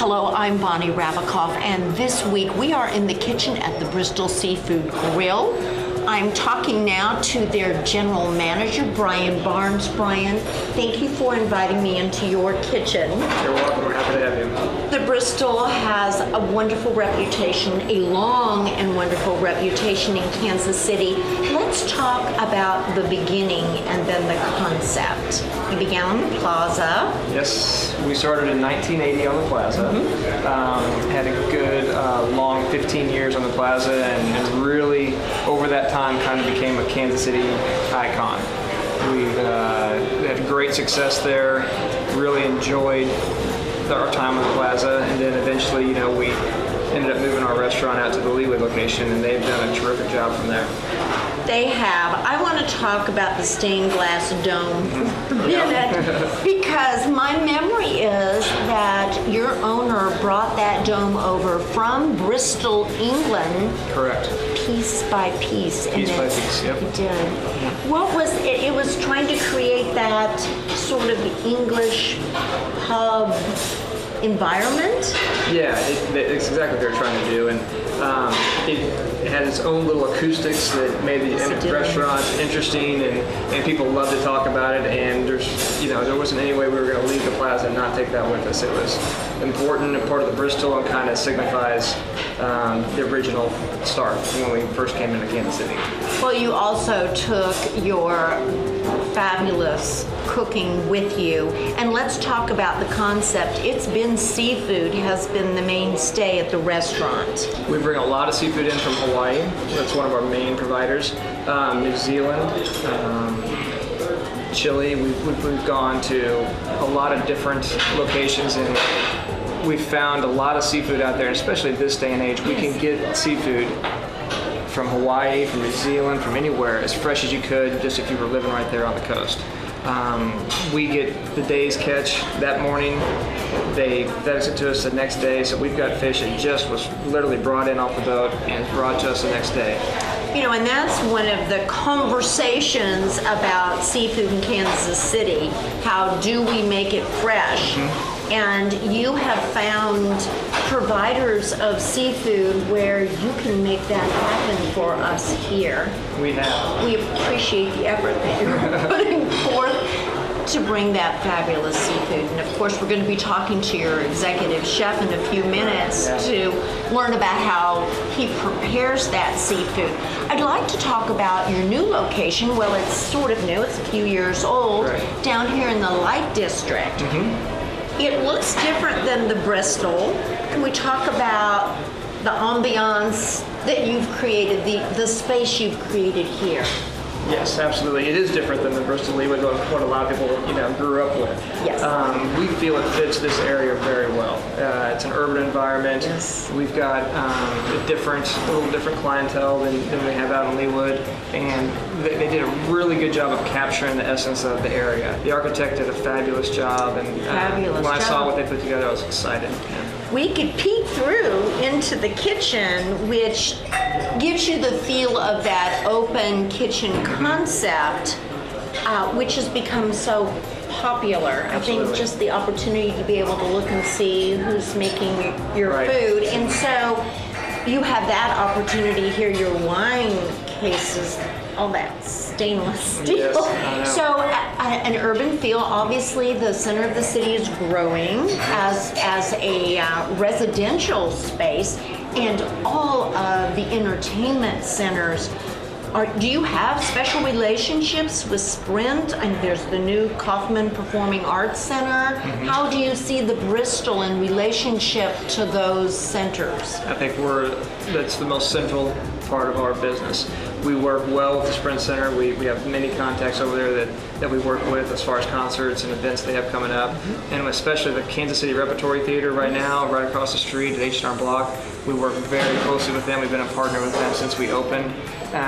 Hello, I'm Bonnie Rabikoff, and this week we are in the kitchen at the Bristol Seafood Grill. I'm talking now to their general manager, Brian Barnes. Brian, thank you for inviting me into your kitchen. You're welcome. We're happy to have you. The Bristol has a wonderful reputation, a long and wonderful reputation in Kansas City. Let's talk about the beginning and then the concept. You began on the plaza. Yes, we started in 1980 on the plaza. Had a good long 15 years on the plaza, and really over that time kind of became a Kansas City icon. We've had great success there, really enjoyed our time on the plaza, and then eventually, we ended up moving our restaurant out to the Leeway location, and they've done a terrific job from there. They have. I want to talk about the stained glass dome for a minute because my memory is that your owner brought that dome over from Bristol, England. Correct. Piece by piece. Piece by piece, yep. It did. What was it? It was trying to create that sort of English pub environment? Yeah, it's exactly what they're trying to do, and it had its own little acoustics that made the restaurant interesting, and people loved to talk about it, and there wasn't any way we were going to leave the plaza and not take that with us. It was important and part of the Bristol, and kind of signifies the original start when we first came into Kansas City. Well, you also took your fabulous cooking with you, and let's talk about the concept. It's been seafood has been the mainstay at the restaurant. We bring a lot of seafood in from Hawaii. That's one of our main providers. New Zealand, Chile. We've gone to a lot of different locations, and we've found a lot of seafood out there, and especially this day and age, we can get seafood from Hawaii, from New Zealand, from anywhere, as fresh as you could, just if you were living right there on the coast. We get the day's catch that morning. They FedEx it to us the next day, so we've got fish that just was literally brought in off the boat and brought to us the next day. And that's one of the conversations about seafood in Kansas City. How do we make it fresh? And you have found providers of seafood where you can make that happen for us here. We have. We appreciate the effort that you're putting forth to bring that fabulous seafood. And of course, we're going to be talking to your executive chef in a few minutes to learn about how he prepares that seafood. I'd like to talk about your new location. Well, it's sort of new. It's a few years old. Right. Down here in the Light District. It looks different than the Bristol. Can we talk about the ambiance that you've created, the space you've created here? Yes, absolutely. It is different than the Bristol Leeway, what a lot of people grew up with. Yes. We feel it fits this area very well. It's an urban environment. Yes. We've got a little different clientele than we have out in Leawood, and they did a really good job of capturing the essence of the area. The architect did a fabulous job, and when I saw what they put together, I was excited. Yeah. We could peek through into the kitchen, which gives you the feel of that open kitchen concept, which has become so popular. Absolutely. I think just the opportunity to be able to look and see who's making your food. And so you have that opportunity here, your wine cases, all that stainless steel. Yes, I know. So an urban feel. Obviously, the center of the city is growing as a residential space, and all of the entertainment centers. Do you have special relationships with Sprint? And there's the new Kaufman Performing Arts Center. How do you see the Bristol in relationship to those centers? I think that's the most central part of our business. We work well with the Sprint Center. We have many contacts over there that we work with as far as concerts and events they have coming up. And especially the Kansas City Repertory Theater right now, right across the street at H&R Block. We work very closely with them. We've been a partner with them since we opened.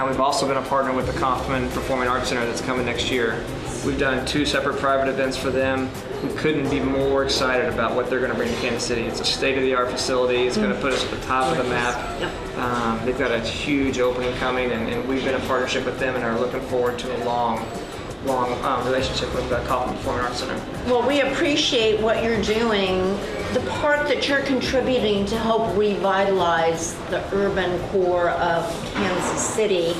We've also been a partner with the Kaufman Performing Arts Center that's coming next year. We've done 2 separate private events for them. We couldn't be more excited about what they're going to bring to Kansas City. It's a state-of-the-art facility. It's going to put us at the top of the map. They've got a huge opening coming, and we've been in partnership with them and are looking forward to a long relationship with the Kaufman Performing Arts Center. Well, we appreciate what you're doing the part that you're contributing to help revitalize the urban core of Kansas City.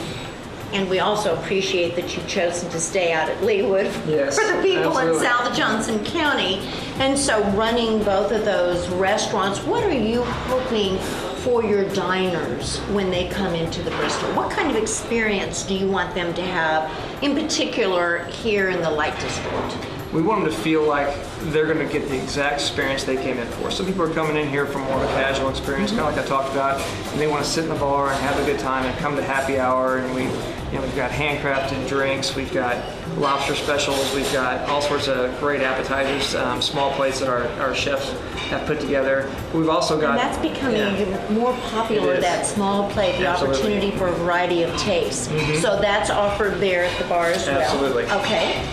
And we also appreciate that you've chosen to stay out at Leawood Yes, for the people absolutely. in South Johnson County. And so running both of those restaurants, what are you hoping for your diners when they come into the Bristol? What kind of experience do you want them to have, in particular here in the Light District? We want them to feel like they're going to get the exact experience they came in for. Some people are coming in here for more of a casual experience, kind of like I talked about, and they want to sit in the bar and have a good time and come to happy hour. And we've got handcrafted drinks, we've got lobster specials, we've got all sorts of great appetizers, small plates that our chefs have put together. We've also got. And that's becoming more popular, It is. that small plate, the Absolutely. opportunity for a variety of tastes. So that's offered there at the bar as well. Absolutely. Okay.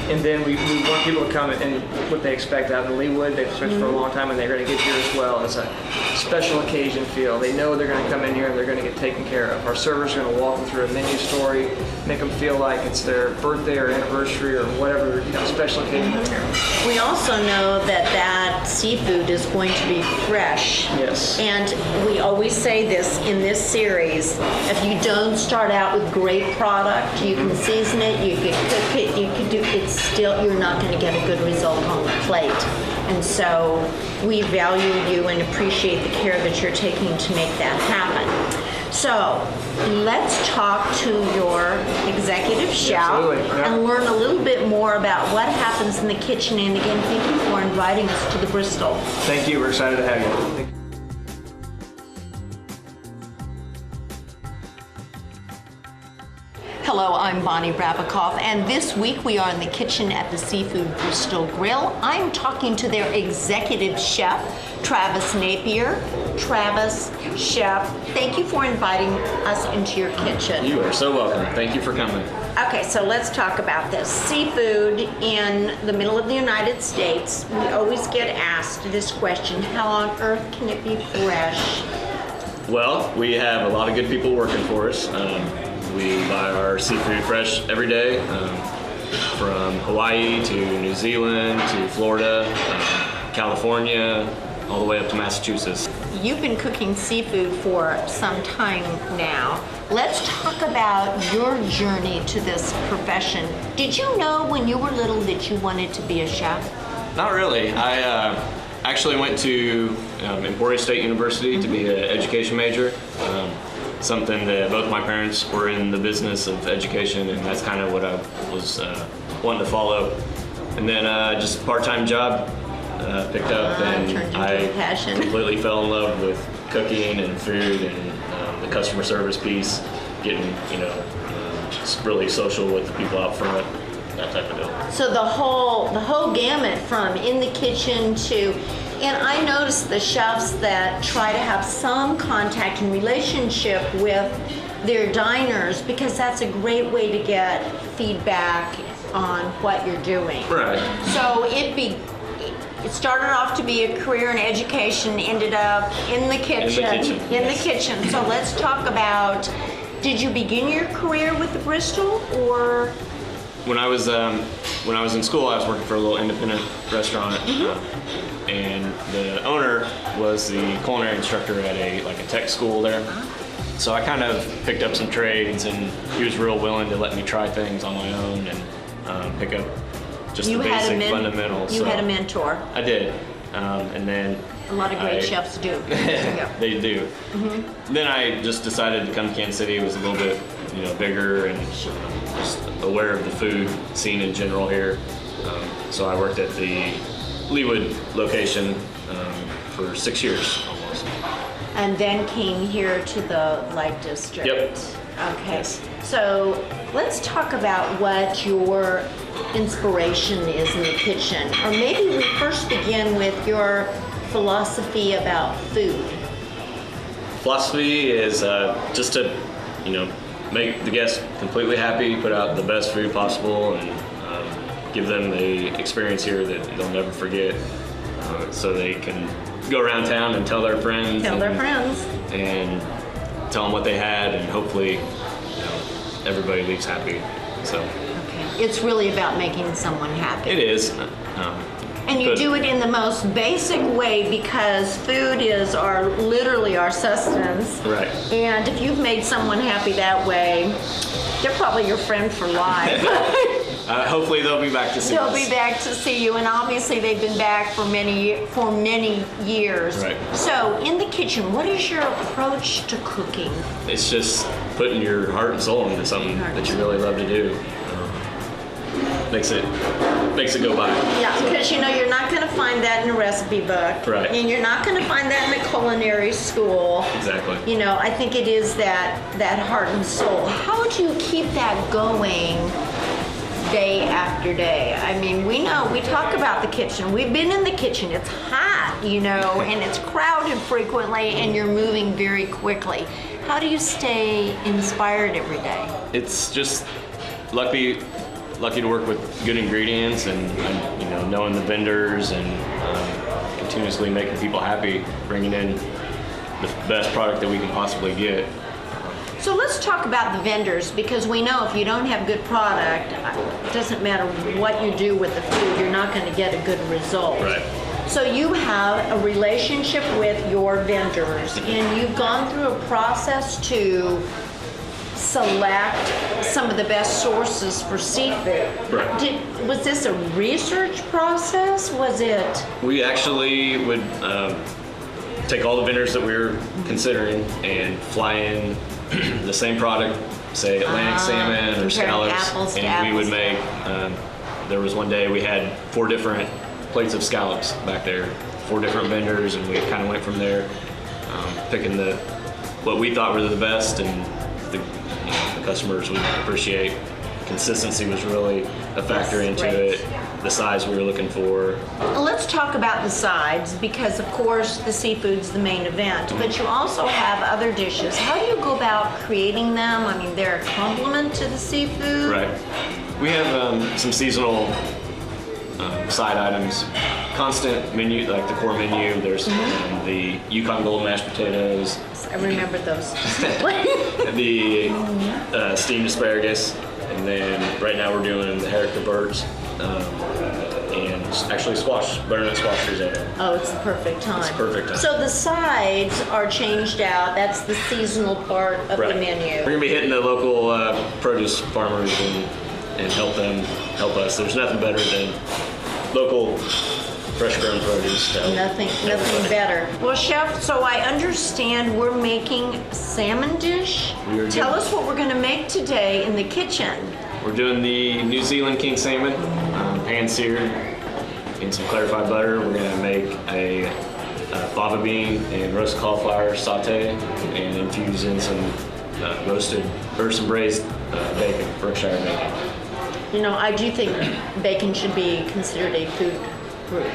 And then we want people to come and what they expect out of Leawood. They've searched for a long time, and they're going to get here as well. It's a special occasion feel. They know they're going to come in here and they're going to get taken care of. Our servers are going to walk them through a menu story, make them feel like it's their birthday or anniversary or whatever special occasion they're here. We also know that seafood is going to be fresh. Yes. And we always say this in this series, if you don't start out with great product, you can season it, you can cook it, you can do it, still you're not going to get a good result on the plate. And so we value you and appreciate the care that you're taking to make that happen. So let's talk to your executive chef Absolutely, yeah. and learn a little bit more about what happens in the kitchen. And again, thank you for inviting us to the Bristol. Thank you. We're excited to have you. Hello, I'm Bonnie Rabikoff, and this week we are in the kitchen at the Seafood Bristol Grill. I'm talking to their executive chef, Travis Napier. Travis, chef, thank you for inviting us into your kitchen. You are so welcome. Thank you for coming. Okay, so let's talk about this. Seafood in the middle of the United States, we always get asked this question, how on earth can it be fresh? Well, we have a lot of good people working for us. We buy our seafood fresh every day, from Hawaii to New Zealand to Florida, California, all the way up to Massachusetts. You've been cooking seafood for some time now. Let's talk about your journey to this profession. Did you know when you were little that you wanted to be a chef? Not really. I actually went to Emporia State University to be an education major. Something that both my parents were in the business of education, and that's kind of what I was wanting to follow. And then just a part-time job picked up, and turned into I a passion. completely fell in love with cooking and food and the customer service piece, getting just really social with the people out front, that type of deal. So the whole gamut from in the kitchen to, and I notice the chefs that try to have some contact and relationship with their diners, because that's a great way to get feedback on what you're doing. Right. So it started off to be a career in education, ended up in the kitchen. In the kitchen. So let's talk about, did you begin your career with the Bristol, or? When I was in school, I was working for a little independent restaurant, and the owner was the culinary instructor at a tech school there. So I kind of picked up some trades, and he was real willing to let me try things on my own and pick up just the basic fundamentals. You had a mentor. I did, and then A lot of great chefs do. They do. Then I just decided to come to Kansas City. It was a little bit, bigger and just aware of the food scene in general here. So I worked at the Leawood location for 6 years almost. And then came here to the Light District. Yep. Okay. Yes. So let's talk about what your inspiration is in the kitchen. Or maybe we first begin with your philosophy about food. Philosophy is just to, make the guests completely happy, put out the best food possible, and give them the experience here that they'll never forget, so they can go around town and tell their friends. And tell them what they had, and hopefully, everybody leaves happy. So. Okay. It's really about making someone happy. It is. And you do it in the most basic way because food is literally our sustenance. Right. And if you've made someone happy that way, they're probably your friend for life. Hopefully they'll be back to see us. They'll be back to see you, and obviously they've been back for many years. Right. So in the kitchen, what is your approach to cooking? It's just putting your heart and soul into something that you really love to do. Makes it go by. Yeah, because you're not going to find that in a recipe book. Right. And you're not going to find that in a culinary school. Exactly. I think it is that heart and soul. How do you keep that going day after day? I mean, we talk about the kitchen. We've been in the kitchen. It's hot, and it's crowded frequently, and you're moving very quickly. How do you stay inspired every day? It's just lucky to work with good ingredients and knowing the vendors and continuously making people happy, bringing in the best product that we can possibly get. So let's talk about the vendors, because we know if you don't have good product, it doesn't matter what you do with the food, you're not going to get a good result. Right. So you have a relationship with your vendors, and you've gone through a process to select some of the best sources for seafood. Right. Was this a research process? Was it? We actually would take all the vendors that we were considering and fly in the same product, say Atlantic salmon or comparing scallops, apples to and we would apples. make. There was one day we had 4 different plates of scallops back there, 4 different vendors, and we kind of went from there, picking what we thought were the best and the customers would appreciate. Consistency was really a factor into it. The size we were looking for. Let's talk about the sides, because of course the seafood's the main event, but you also have other dishes. How do you go about creating them? I mean, they're a complement to the seafood. Right. We have some seasonal side items. Constant menu, like the core menu. There's the Yukon Gold mashed potatoes. I remember those. The steamed asparagus, and then right now we're doing the Herrick birds, and actually butternut squash risotto. Oh, it's the perfect time. It's the perfect time. So the sides are changed out. That's the seasonal part of the menu. We're gonna be hitting the local produce farmers and help us. There's nothing better than local fresh grown produce. Nothing better. Well, Chef, so I understand we're making salmon dish. Tell us what we're going to make today in the kitchen. We're doing the New Zealand king salmon, pan seared in some clarified butter. We're going to make a fava bean and roast cauliflower saute and infuse in some some braised bacon, Berkshire bacon. I do think bacon should be considered a food group.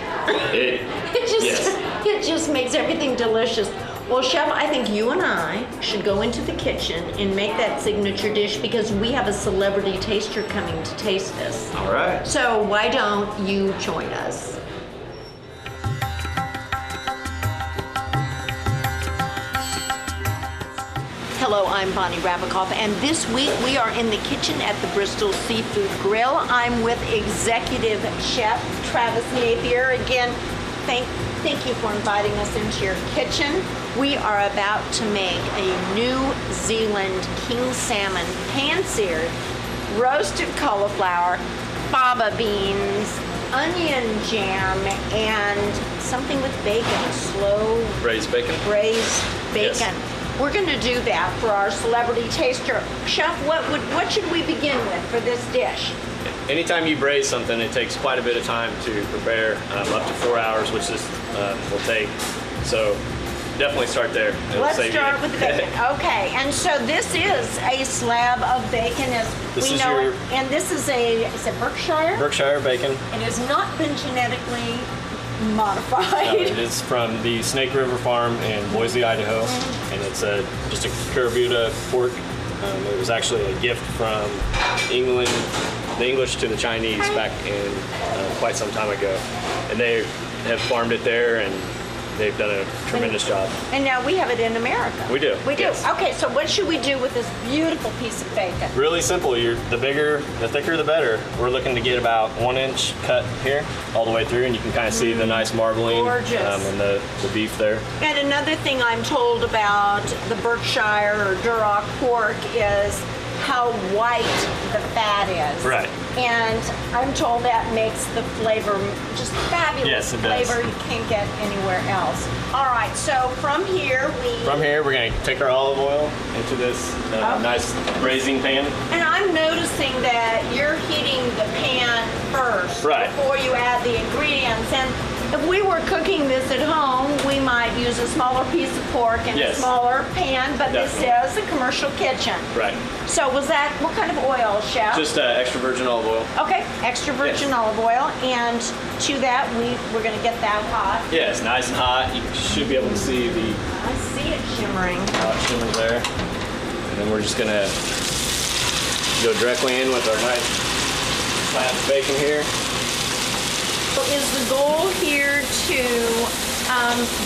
It just makes everything delicious. Well, Chef, I think you and I should go into the kitchen and make that signature dish, because we have a celebrity taster coming to taste this. All right. So why don't you join us? Hello, I'm Bonnie Rabikoff, and this week we are in the kitchen at the Bristol Seafood Grill. I'm with Executive Chef Travis Napier. Again, thank you for inviting us into your kitchen. We are about to make a New Zealand king salmon, pan-seared, roasted cauliflower, fava beans, onion jam, and something with bacon, slow Braised bacon. Yes. We're going to do that for our celebrity taster. Chef, what should we begin with for this dish? Anytime you braise something, it takes quite a bit of time to prepare, up to 4 hours, which this will take. So definitely start there. Let's start with the bacon. Okay, and so this is a slab of bacon, as we know it. And this is is it Berkshire? Berkshire bacon. It has not been genetically modified. No, it is from the Snake River Farm in Boise, Idaho, and it's just a Karabuta pork. It was actually a gift from England, the English to the Chinese back in quite some time ago, and they have farmed it there and they've done a tremendous job. And now we have it in America. We do, We do. yes. Okay, so what should we do with this beautiful piece of bacon? Really simple. The bigger, the thicker, the better. We're looking to get about 1 inch cut here, all the way through, and you can kind of see the nice marbling Gorgeous. and the beef there. And another thing I'm told about the Berkshire or Duroc pork is how white the fat is. Right. And I'm told that makes the flavor just fabulous. Yes, it does. Flavor you can't get anywhere else. All right, so from here From here, we're going to take our olive oil into this nice braising pan. And I'm noticing that you're heating the pan first Right. before you add the ingredients. And if we were cooking this at home, we might use a smaller piece of pork in a Yes. smaller pan, but Definitely. this is a commercial kitchen. Right. So was that, what kind of oil, Chef? Just extra virgin olive oil. Okay, extra virgin Yes. olive oil. And to that, we're going to get that hot. Yeah, it's nice and hot. You should be able to see the I see it shimmering. hot shimmer there. And then we're just going to go directly in with our nice slab of bacon here. So is the goal here to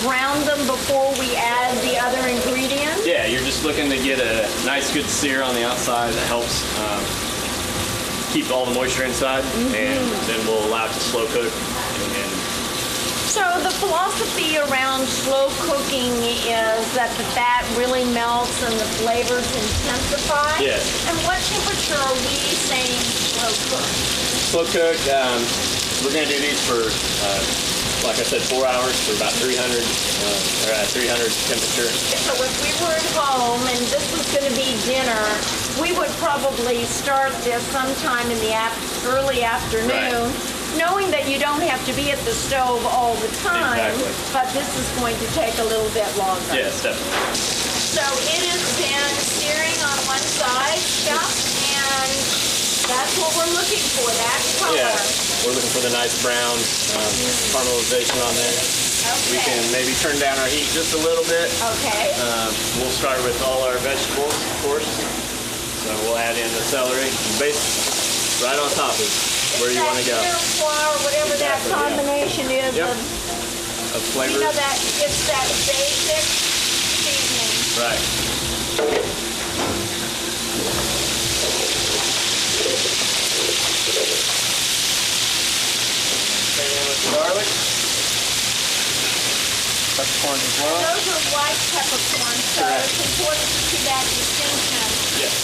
brown them before we add the other ingredients? Yeah, you're just looking to get a nice good sear on the outside that helps keep all the moisture inside, and then we'll allow it to slow cook. And So the philosophy around slow cooking is that the fat really melts and the flavors intensify? Yes. And what temperature are we saying slow cook? slow cook, we're going to do these for, like I said, 4 hours for about 300 temperature. So if we were at home and this was going to be dinner, we would probably start this sometime in the early afternoon, knowing that you don't have to be at the stove all the time, Exactly. but this is going to take a little bit longer. Yes, definitely. So it has been searing on one side, Chef, and that's what we're looking for, that color. Yeah, we're looking for the nice brown caramelization on there. Okay. We can maybe turn down our heat just a little bit. Okay. We'll start with all our vegetables, of course. So we'll add in the celery. Right on top is where you want to go. Flour, whatever that Exactly, yeah. combination is Yep. of Of flavor. you know that it's that basic seasoning. Right. Bring in with the garlic. Peppercorns as well. Those are white peppercorns, so Correct. it's important to see that distinction. Yes.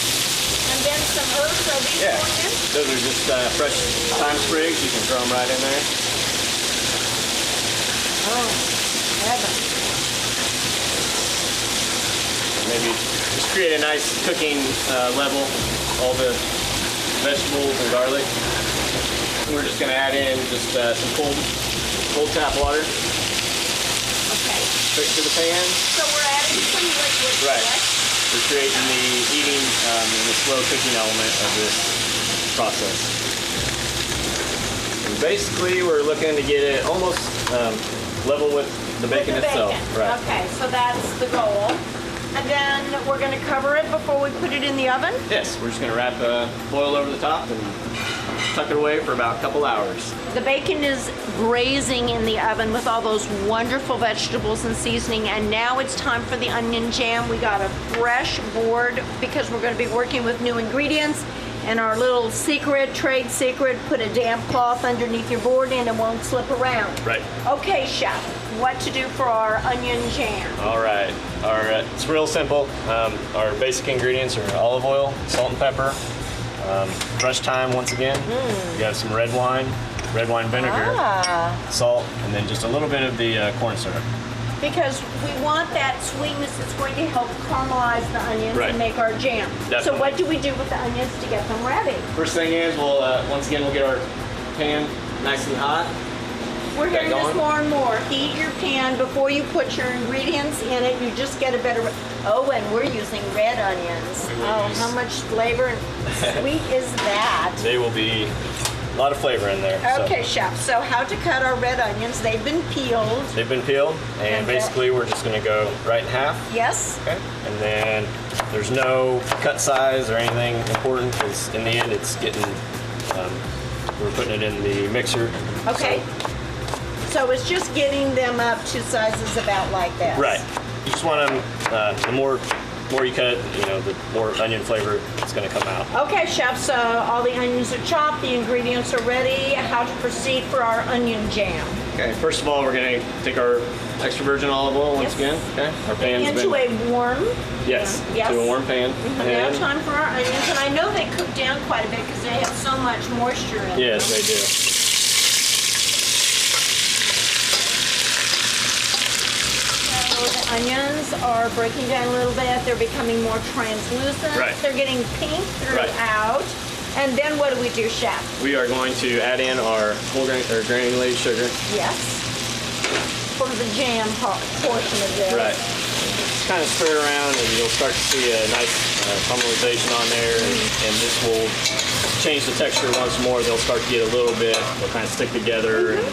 And then some herbs, are these Yeah. going in? Those are just fresh thyme sprigs. You can throw them right in there. Oh, heaven. Maybe just create a nice cooking level, all the vegetables and garlic. We're just going to add in just some cold tap water Okay. straight to the pan. So we're adding some liquid. Right. correct? We're creating the heating and the slow cooking element of this process. And basically, we're looking to get it almost level with the bacon With the itself. bacon. Right. Okay, so that's the goal. And then we're going to cover it before we put it in the oven? Yes, we're just going to wrap foil over the top and tuck it away for about a couple hours. The bacon is braising in the oven with all those wonderful vegetables and seasoning, and now it's time for the onion jam. We got a fresh board because we're going to be working with new ingredients, and our little trade secret, put a damp cloth underneath your board and it won't slip around. Right. Okay, Chef, what to do for our onion jam? All right. It's real simple. Our basic ingredients are olive oil, salt and pepper, fresh thyme once again. You have some red wine vinegar, salt, and then just a little bit of the corn syrup. Because we want that sweetness that's going to help caramelize the onions Right. and make our jam. So Definitely. what do we do with the onions to get them ready? First thing is, we'll once again we'll get our pan nice and hot. We're hearing this going? more and more. Heat your pan before you put your ingredients in it. You just get a better. Oh, and we're using red onions. We will Oh, use- how much flavor and sweet is that? They will be a lot of flavor in there. so. Okay, Chef. So how to cut our red onions? They've been peeled. They've been peeled, and And basically we're just going to go right in half. Yes. Okay. And then there's no cut size or anything important because in the end it's getting, we're putting it in the mixer. Okay. So it's just getting them up to sizes about like this. Right. You just want them, the more you cut, the more onion flavor is going to come out. Okay, chef, so all the onions are chopped, the ingredients are ready. How to proceed for our onion jam? Okay, first of all, we're going to take our extra virgin olive oil once again. Okay, our pan's Into a warm. Yes, Yes. to a warm pan. Now time for our onions, and I know they cook down quite a bit because they have so much moisture in them. Yes, they do. So the onions are breaking down a little bit. They're becoming more translucent. Right. They're getting pink Right. throughout. And then what do we do, chef? We are going to add in our granulated sugar. Yes. For the jam portion of this. Right. Just kind of stir it around, and you'll start to see a nice caramelization on there, and this will change the texture once more. They'll start to get a little bit. They'll kind of stick together. And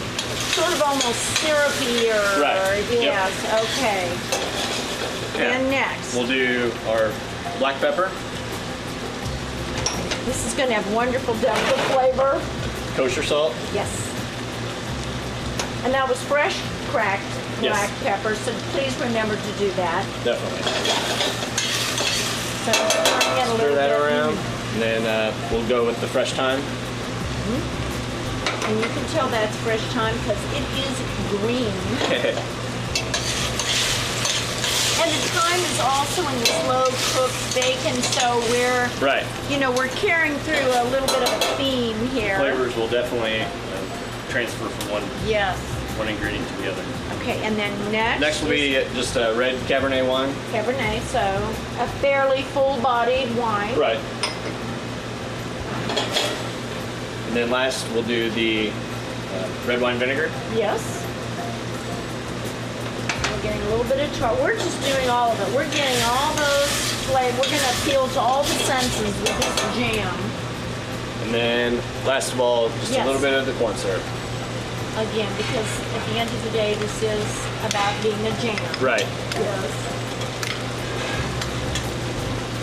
Sort of almost syrupy or Right. yes, okay. Yeah. And next. we'll do our black pepper, This is going to have wonderful depth of flavor. kosher salt. Yes. And that was fresh cracked Yes. black pepper, so please remember to do that. Definitely. So stirring it a Stir little that bit. around, and then we'll go with the fresh thyme. And you can tell that's fresh thyme because it is green. And the thyme is also in the slow cooked bacon, so we're Right. we're carrying through a little bit of a theme here. Flavors will definitely transfer from Yes. one ingredient to the other. Okay, and then next. Next will be just a red Cabernet wine. Cabernet, so a fairly full-bodied wine. Right. And then last we'll do the red wine vinegar. Yes. We're getting a little bit of char. We're just doing all of it. We're getting all those flavors. We're going to appeal to all the senses with this jam. And then last of all, just Yes. a little bit of the corn syrup. Again, because at the end of the day, this is about being a jam. Right. Yes.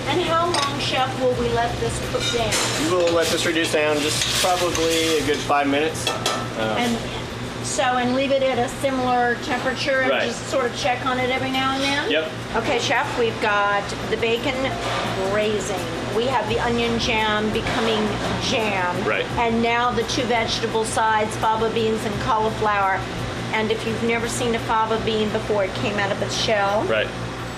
And how long, chef, will we let this cook down? We'll let this reduce down just probably a good 5 minutes. And leave it at a similar temperature and Right. just sort of check on it every now and then? Yep. Okay, chef, we've got the bacon braising. We have the onion jam becoming jam. Right. And now the two vegetable sides, fava beans and cauliflower. And if you've never seen a fava bean before, it came out of its shell. Right.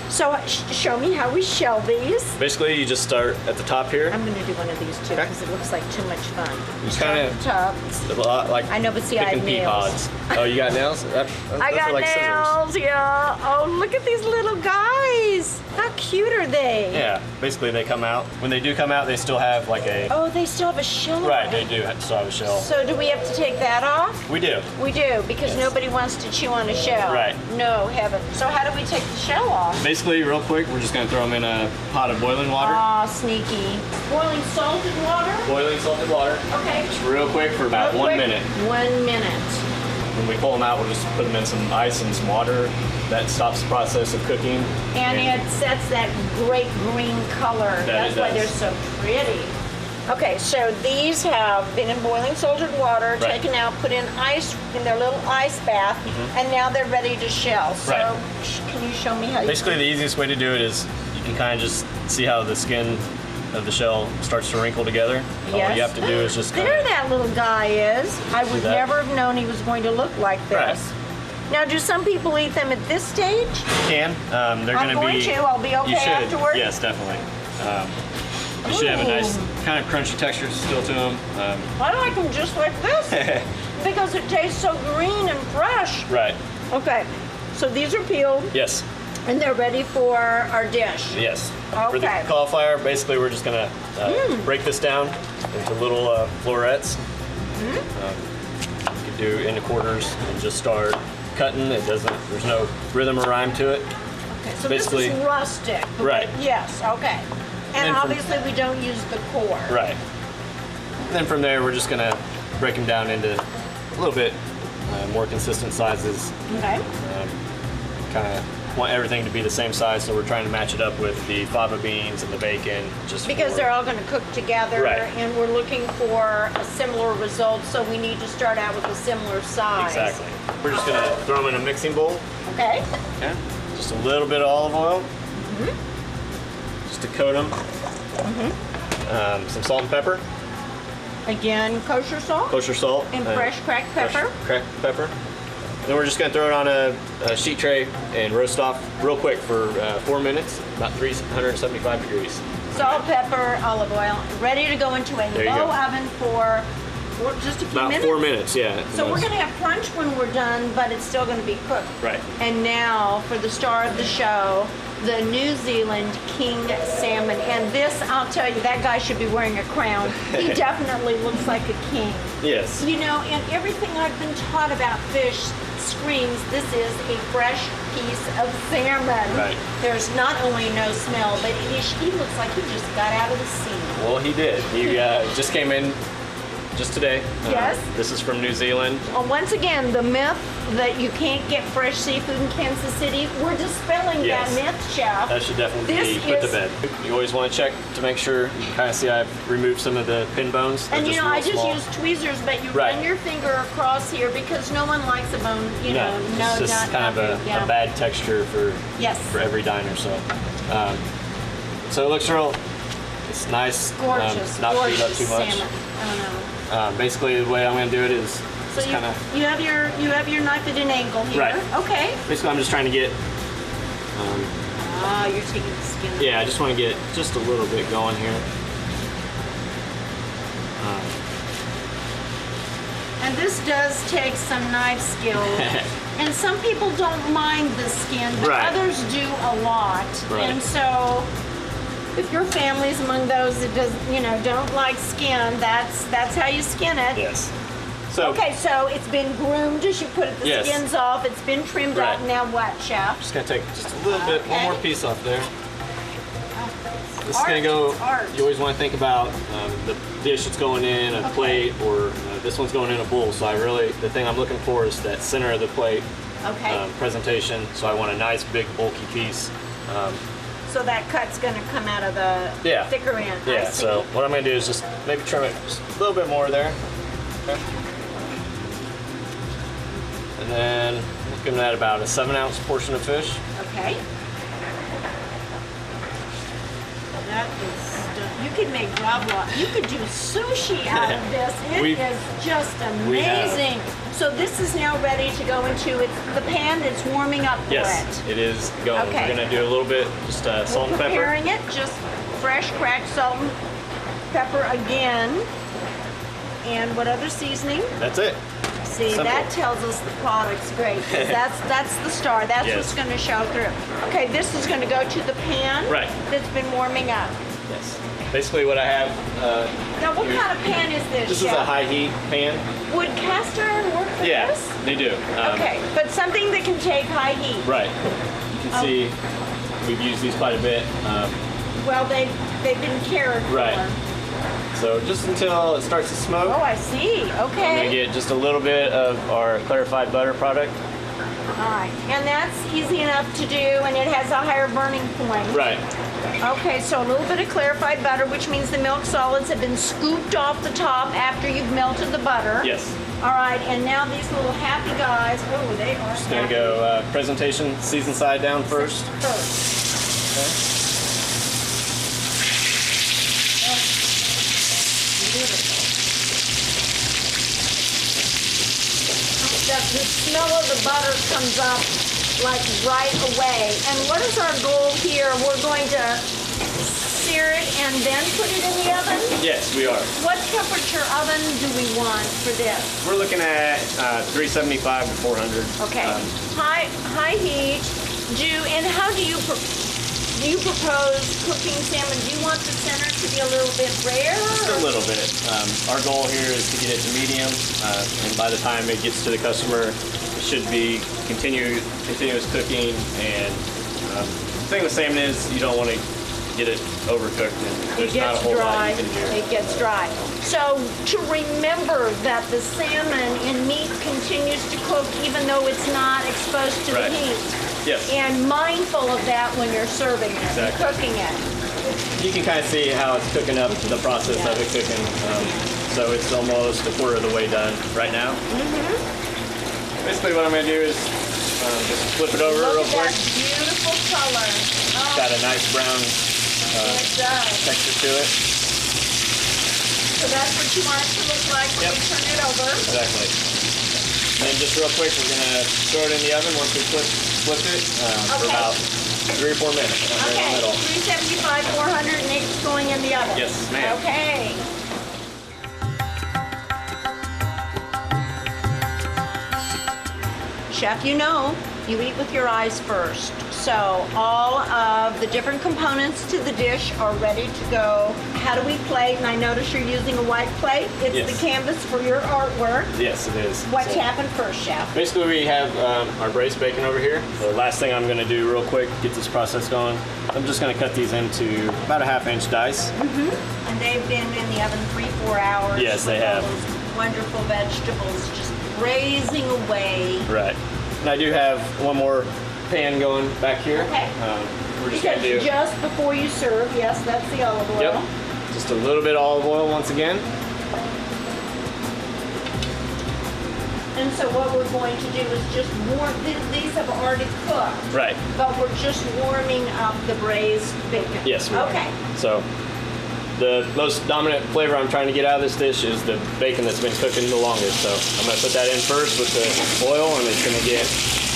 So show me how we shell these. Basically, you just start at the top here. I'm going to do one of these too Okay. because it looks like too much fun. Just kind of Top. a lot like I know, but see, I picking have pea nails. pods. Oh, you got nails? I Those got are like scissors. nails, yeah. Oh, look at these little guys. How cute are they? Yeah, basically they come out. When they do come out, they still have like a... Oh, they still have a shell. Right, they do still have a shell. So do we have to take that off? We do. We do, because nobody wants to chew on a shell. Right. No, heaven. So how do we take the shell off? Basically, real quick, we're just going to throw them in a pot of boiling water. Ah, sneaky. Boiling salted water? Boiling salted water. Okay. Just real quick for about Real 1 quick. minute. 1 minute. When we pull them out, we'll just put them in some ice and some water. That stops the process of cooking. And it sets that great green color. That's it why does. they're so pretty. Okay, so these have been in boiling salted water, Right. taken out, put in ice, in their little ice bath, and now they're ready to shell. So Right. can you show me how Basically, the easiest way to do it is you can kind of just see how the skin of the shell starts to wrinkle together. All Yes. you have to do is just kind There of... that little guy is. I would that? never have known he was going to look like this. Right. Now, do some people eat them at this stage? Can. They're I'm going going be... to. I'll be okay You should. afterward? Yes, definitely. You should have a nice kind of crunchy texture still to them. I like them just like this because it tastes so green and fresh. Right. Okay, so these are peeled Yes. and they're ready for our dish. Yes. For the Okay. cauliflower, basically we're just gonna break this down into little florets. You can do into quarters and just start cutting. There's no rhythm or rhyme to it. Okay, so Basically- this is rustic. Right. Yes, okay. And then from- obviously we don't use the core. Right. And then from there, we're just gonna break them down into a little bit more consistent sizes. Okay. Kind of want everything to be the same size, so we're trying to match it up with the fava beans and the bacon. Just Because for- they're all going to cook together, Right. and we're looking for a similar result, so we need to start out with a similar size. Exactly. We're just gonna throw them in a mixing bowl. Okay. Okay. Just a little bit of olive oil. Just to coat them. Some salt and pepper. Again, kosher salt Kosher salt. and fresh cracked pepper. Cracked pepper. Then we're just gonna throw it on a sheet tray and roast off real quick for 4 minutes, about 375 degrees. Salt, pepper, olive oil, ready to go into a There you low go. oven for just a few About minutes. 4 minutes, yeah. So we're going to have crunch when we're done, but it's still going to be cooked. Right. And now for the star of the show, the New Zealand king salmon. And this, I'll tell you, that guy should be wearing a crown. He definitely looks like a king. Yes. You know, and everything I've been taught about fish screams this is a fresh piece of salmon. Right. There's not only no smell, but he looks like he just got out of the sea. Well, he did. He just came in just today. Yes. This is from New Zealand. Well, once again, the myth that you can't get fresh seafood in Kansas City, we're dispelling Yes. that myth, Chef. That should definitely This be put to is- bed. You always want to check to make sure. You can kind of see I've removed some of the pin bones. They're And you know, real I just small. use tweezers, but you Right. run your finger across here because no one likes a bone, you know. No, it's just not kind of yeah. a bad texture for Yes. every diner. So it looks real. It's nice. Gorgeous, not gorgeous beat up too much. salmon. I don't know. Basically, the way I'm going to do it is So just you, kind of. you have your knife at an angle here. Right. Okay. Basically, I'm just trying to get. Ah, you're taking the skin. Yeah, I just want to get just a little bit going here. And this does take some knife skill. And some people don't mind the skin, but Right. others do a lot. Right. And so if your family's among those that don't like skin, that's how you skin it. Yes. So Okay, so it's been groomed as you put it, the Yes. skin's off, it's been trimmed Right. off. Now what, Chef? just gonna take just a little bit, one more Okay. piece off there. This is Art, gonna go. art. You always want to think about the dish that's going in a plate, or this one's going in a bowl. So the thing I'm looking for is that center of the plate Okay. presentation. So I want a nice big bulky piece. So that cut's gonna come out of the Yeah. thicker end. I Yeah. see. So what I'm gonna do is just maybe trim it just a little bit more there. Okay. And then looking at about a 7-ounce portion of fish. Okay. That is, you could make gravla. You could do sushi out of this. It We- is just we have. amazing. So this is now ready to go into the pan. It's warming up for Yes, it. it is going. Okay. We're gonna do a little bit, just salt and pepper. Preparing it, just fresh cracked salt and pepper again. And what other seasoning? That's it. See, Simple. that tells us the product's great. 'Cause that's the star. That's Yes. what's going to show through. Okay, this is going to go to the pan Right. that's been warming up. Yes. Basically, what I have. Now, what kind of pan is this, This is Chef? a high heat pan. Would cast iron work for Yeah, this? they do. Okay, but something that can take high heat. Right. You can see we've used these quite a bit. Well, they've been cared Right. for. So just until it starts to smoke, Oh, I see. I'm Okay. gonna get just a little bit of our clarified butter product. All right. And that's easy enough to do, and it has a higher burning point. Right. Okay, so a little bit of clarified butter, which means the milk solids have been scooped off the top after you've melted the butter. Yes. All right, and now these little happy guys, oh, they are Just gonna happy. go presentation season side down first. First. The smell of the butter comes up like right away. And what is our goal here? We're going to sear it and then put it in the oven? Yes, we are. What temperature oven do we want for this? We're looking at 375 to 400. Okay, high heat. And how do you propose cooking salmon? Do you want the center to be a little bit rare? Just a little bit. Our goal here is to get it to medium, and by the time it gets to the customer, it should be continuous cooking. And the thing with salmon is you don't want to get it overcooked. And It there's not a gets whole dry. lot you can do. It gets dry. So to remember that the salmon in meat continues to cook even though it's not exposed to Right. the heat. Yes. And mindful of that when you're serving it, and Exactly. cooking it. You can kind of see how it's cooking up, the process of it cooking. So it's almost a quarter of the way done right now. Basically what I'm going to do is just flip it over real Look at quick. that beautiful color. Oh, Got a nice brown it does. texture to it. So that's what you want it to look like when Yep. you turn it over. Exactly. And then just real quick, we're going to throw it in the oven once we flip it for Okay. about 3 or 4 minutes. Right in the Okay, middle. 375, 400, and it's going in the oven. Yes, ma'am. Okay. Chef, you know, you eat with your eyes first. So all of the different components to the dish are ready to go. How do we plate? And I notice you're using a white plate. It's Yes. the canvas for your artwork. Yes, it is. What's So- happened first, Chef? Basically, we have our braised bacon over here. The last thing I'm going to do real quick, get this process going, I'm just going to cut these into about a 1/2-inch dice. And they've been in the oven 3-4 hours. Yes, they with all have. those wonderful vegetables just braising away. Right. And I do have one more pan going back here. Okay. We're just going Because to do just before you serve, yes, that's the olive oil. Yep. Just a little bit of olive oil once again. And so what we're going to do is just warm, these have already cooked, Right. but we're just warming up the braised bacon. Yes, we are. Okay. So the most dominant flavor I'm trying to get out of this dish is the bacon that's been cooking the longest. So I'm going to put that in first with the oil, and it's going to get,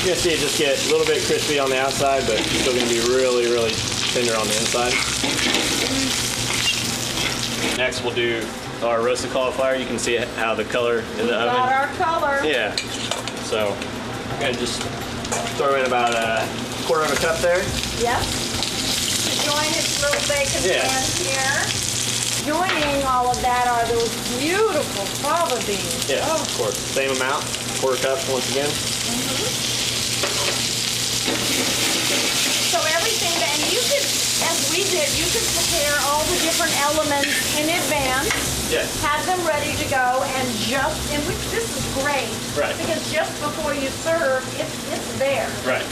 you're going to see it just get a little bit crispy on the outside, but it's still going to be really, really tender on the inside. Next, we'll do our roasted cauliflower. You can see how the color in the oven. Got our color. Yeah. So I'm going to just throw in about a quarter of a cup there. Yep. To join its little bacon Yeah. blend here. Joining all of that are those beautiful fava beans. Yes, Oh, of course. Same amount, quarter cup once again. so everything, and you could, as we did, you could prepare all the different elements in advance. Yes. Have them ready to go, and which this is great. Right. Because just before you serve, it's there. Right.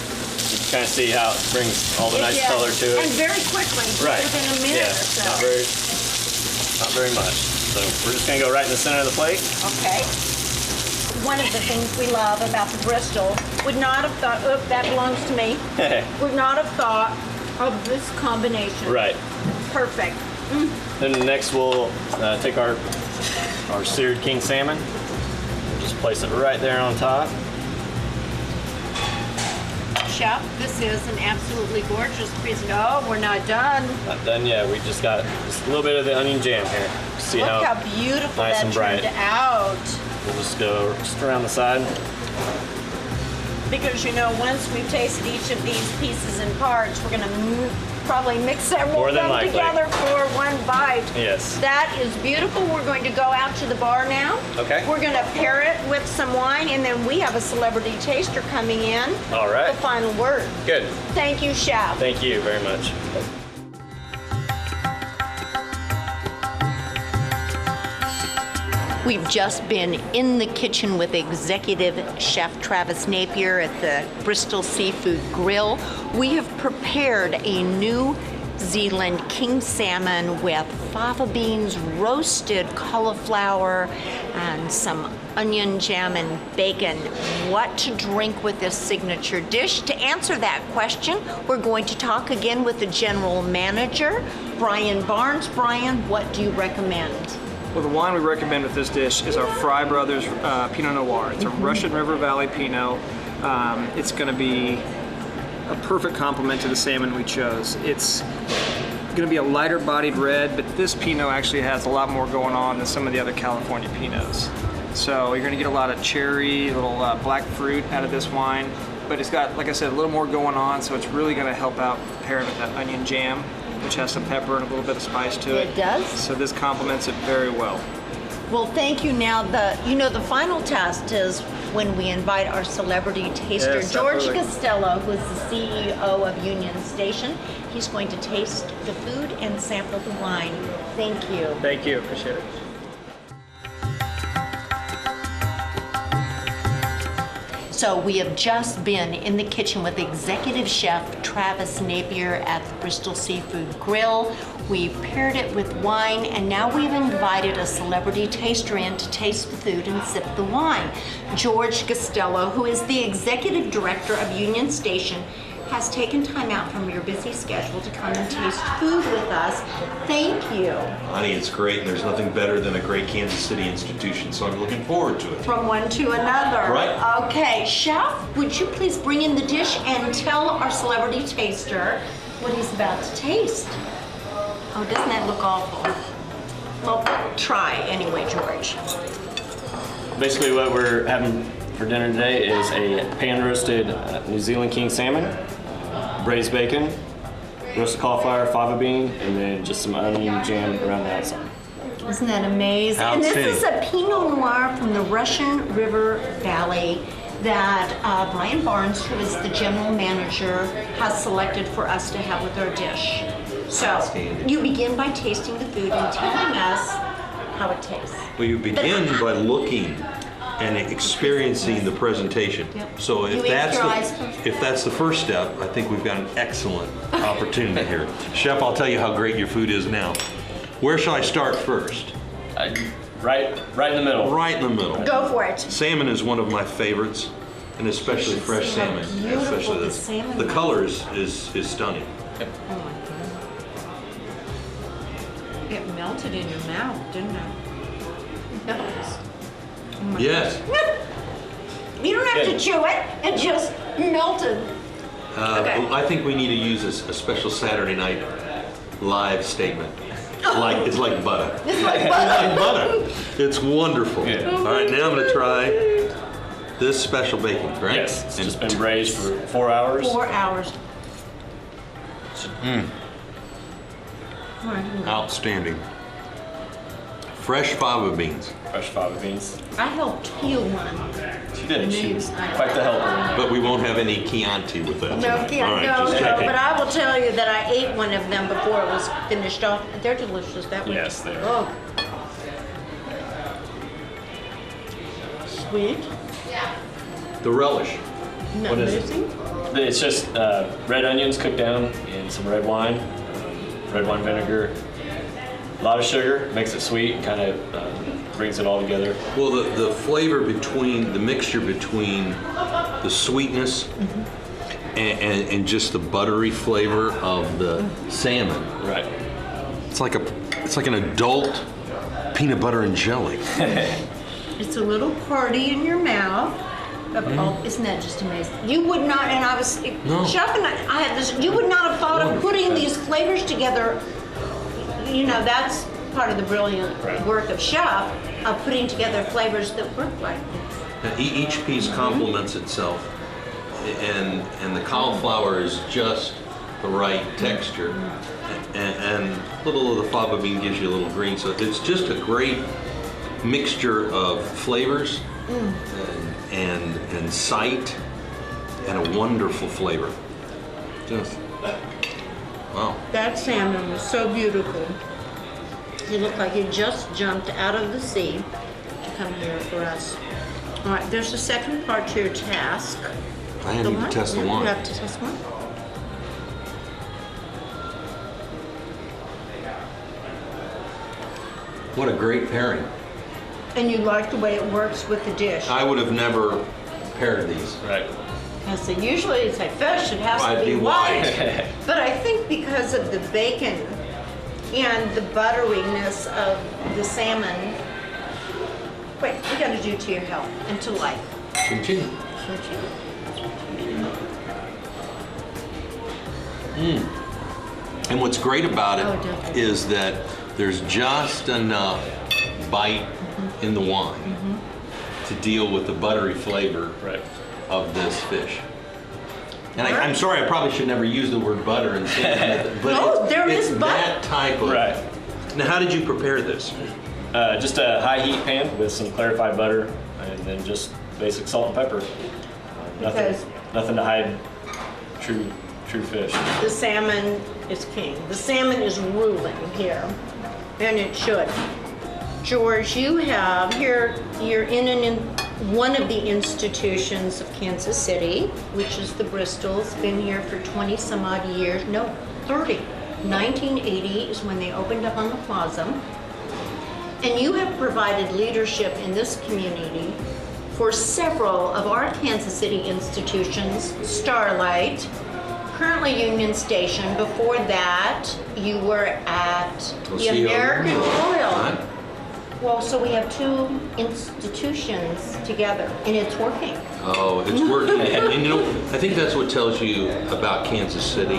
You can kind of see how it brings all the nice Yeah. color to it. And very quickly, Right. within a minute Yeah. or so. Not very much. So we're just gonna go right in the center of the plate. Okay. One of the things we love about the Bristol, would not have thought, that belongs to me, would not have thought of this combination. Right. Perfect. Then next we'll take our seared king salmon. We'll just place it right there on top. Chef, this is an absolutely gorgeous piece. No, we're not done. Not done yet. We just got just a little bit of the onion jam here. See Look how how beautiful nice that and bright. turned out. we'll just go just around the side. Because you know, once we've tasted each of these pieces in parts, we're gonna probably mix several More of than them likely. together for one bite. Yes. That is beautiful. We're going to go out to the bar now. Okay. We're going to pair it with some wine, and then we have a celebrity taster coming in. All right. The final word. Good. Thank you, Chef. Thank you very much. We've just been in the kitchen with Executive Chef Travis Napier at the Bristol Seafood Grill. We have prepared a New Zealand king salmon with fava beans, roasted cauliflower, and some onion jam and bacon. What to drink with this signature dish? To answer that question, we're going to talk again with the general manager, Brian Barnes. Brian, what do you recommend? Well, the wine we recommend with this dish is our Fry Brothers Pinot Noir. It's a Russian River Valley Pinot. It's going to be a perfect complement to the salmon we chose. It's going to be a lighter bodied red, but this Pinot actually has a lot more going on than some of the other California Pinots. So you're going to get a lot of cherry, a little black fruit out of this wine, but it's got, like I said, a little more going on, so it's really going to help out pairing with that onion jam, which has some pepper and a little bit of spice to it. It does. So this complements it very well. Well, thank you. Now, the final test is when we invite our celebrity taster, Yes, George absolutely. Costello, who is the CEO of Union Station. He's going to taste the food and sample the wine. Thank you. Thank you, appreciate it. So we have just been in the kitchen with Executive Chef Travis Napier at the Bristol Seafood Grill. We paired it with wine, and now we've invited a celebrity taster in to taste the food and sip the wine. George Costello, who is the Executive Director of Union Station, has taken time out from your busy schedule to come and taste food with us. Thank you. Honey, it's great, and there's nothing better than a great Kansas City institution, so I'm looking forward to it. From one to another. Right. Okay, Chef, would you please bring in the dish and tell our celebrity taster what he's about to taste? Oh, doesn't that look awful? Well, try anyway, George. Basically, what we're having for dinner today is a pan-roasted New Zealand king salmon, braised bacon, roasted cauliflower, fava bean, and then just some onion jam around the outside. Isn't that amazing? And this is a Pinot Noir from the Russian River Valley that Brian Barnes, who is the general manager, has selected for us to have with our dish. So you begin by tasting the food and telling us how it tastes. Well, you begin by looking and experiencing the presentation. Yep. So You if eat that's your eyes first. if that's the first step, I think we've got an excellent opportunity here. Chef, I'll tell you how great your food is now. Where shall I start first? Right in the middle. Right in the middle. Go for it. Salmon is one of my favorites, and especially fresh see how salmon. beautiful Especially the salmon the is. color is stunning. Oh my God. It melted in your mouth, didn't it? Yes. Yes. You don't have to chew it, it just melted. Okay. I think we need to use a special Saturday night live statement. It's like butter. It's like It's butter. like butter. It's wonderful. Yeah. All right, now I'm going to try this special bacon, right? Yes, it's just been braised for 4 hours. 4 hours. Outstanding. Fresh fava beans, Fresh fava beans. I helped peel one. She did. She was quite the helper. but we won't have any Chianti with that. No, tonight. All right, no, just no, checking. but I will tell you that I ate one of them before it was finished off. They're delicious that way. Yes, they are. Oh. Sweet. The relish. Not What is it? losing. It's just red onions cooked down in some red wine vinegar, a lot of sugar, makes it sweet, kind of brings it all together. Well, the flavor between, the mixture between the sweetness and just the buttery flavor of the salmon. Right. It's like an adult peanut butter and jelly. It's a little party in your mouth. Oh, isn't that just amazing? You would not, and I was, No. Chef and I had this, you would not have thought of putting these flavors together. You know, that's part of the brilliant work of Chef, of putting together flavors that work like this. Now, each piece complements itself, and the cauliflower is just the right texture, and a little of the fava bean gives you a little green, so it's just a great mixture of flavors and sight, and a wonderful flavor. Just wow. That salmon was so beautiful. It looked like it just jumped out of the sea to come here for us. All right, there's a second part to your task. I hadn't even tested the Yeah, wine. You have to test one. What a great pairing. And you like the way it works with the dish. I would have never paired these. Right. I said, usually it's like fish, it has I'd to be be white. But I think because of the bacon and the butteriness of the salmon, wait, we gotta do to your health and to life. Continue. And what's great about Oh, it definitely. is that there's just enough bite in the wine to deal with the buttery flavor Right. of this fish. And I'm sorry, I probably should never use the word butter in salmon, but No, it's, there it's is that type of. Right. Now, how did you prepare this? Just a high heat pan with some clarified butter, and then just basic salt and pepper. Because- Nothing to hide true fish. The salmon is king. The salmon is ruling here, and it should. George, you have here, you're in one of the institutions of Kansas City, which is the Bristol. It's been here for 20 some odd years, no, 30. 1980 is when they opened up on the plaza. And you have provided leadership in this community for several of our Kansas City institutions, Starlight, currently Union Station. Before that, you were at the OCO. American Royal. Right. Well, so we have two institutions together, and it's working. Oh, it's working. And you know, I think that's what tells you about Kansas City,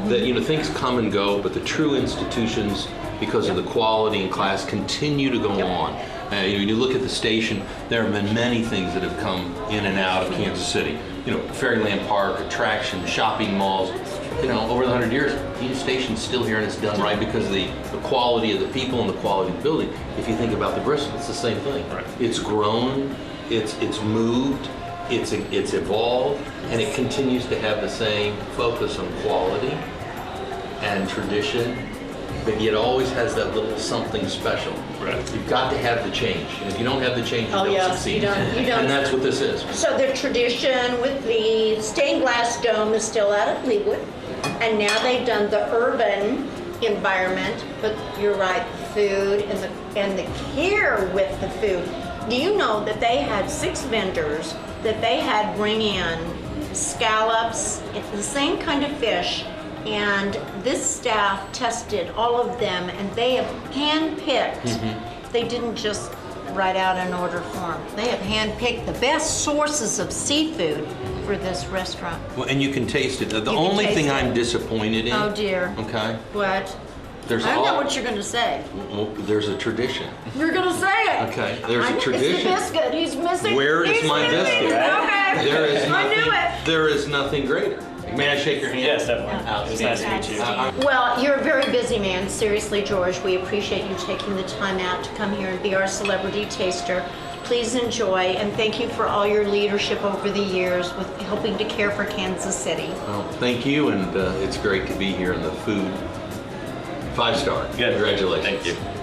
that, you know, things come and go, but the true institutions, because of the quality and class, continue to go on. You know, when you look at the station, there have been many things that have come in and out of Kansas City. You know, Fairyland Park, attractions, shopping malls. You know, over the 100 years, Union Station's still here, and it's done right because of the quality of the people and the quality of the building. If you think about the Bristol, it's the same thing. Right. It's grown, it's moved, it's evolved, and it continues to have the same focus on quality and tradition, but yet always has that little something special. Right. You've got to have the change, and if you don't have the change, you Oh, don't yeah, succeed. you don't. And that's what this is. So the tradition with the stained glass dome is still out at Leawood, and now they've done the urban environment, but you're right, food and the care with the food. Do you know that they had 6 vendors that they had bring in scallops, it's the same kind of fish, and this staff tested all of them, and they have handpicked. They didn't just write out an order form. They have handpicked the best sources of seafood for this restaurant. Well, and you can taste it. The can only taste thing it. I'm disappointed in. Oh dear. Okay. What? There's I know what you're going to say. Well, there's a tradition. You're going to say it. Okay, there's a It's tradition. the biscuit. He's missing. Where is he's my missing. biscuit? Okay. There is I nothing. knew it. There is nothing greater. May I shake your hand? Yes, definitely. It's nice to meet you. Well, you're a very busy man. Seriously, George, we appreciate you taking the time out to come here and be our celebrity taster. Please enjoy, and thank you for all your leadership over the years with helping to care for Kansas City. Well, thank you, and it's great to be here in the food. 5-star. Good. Congratulations. Thank you.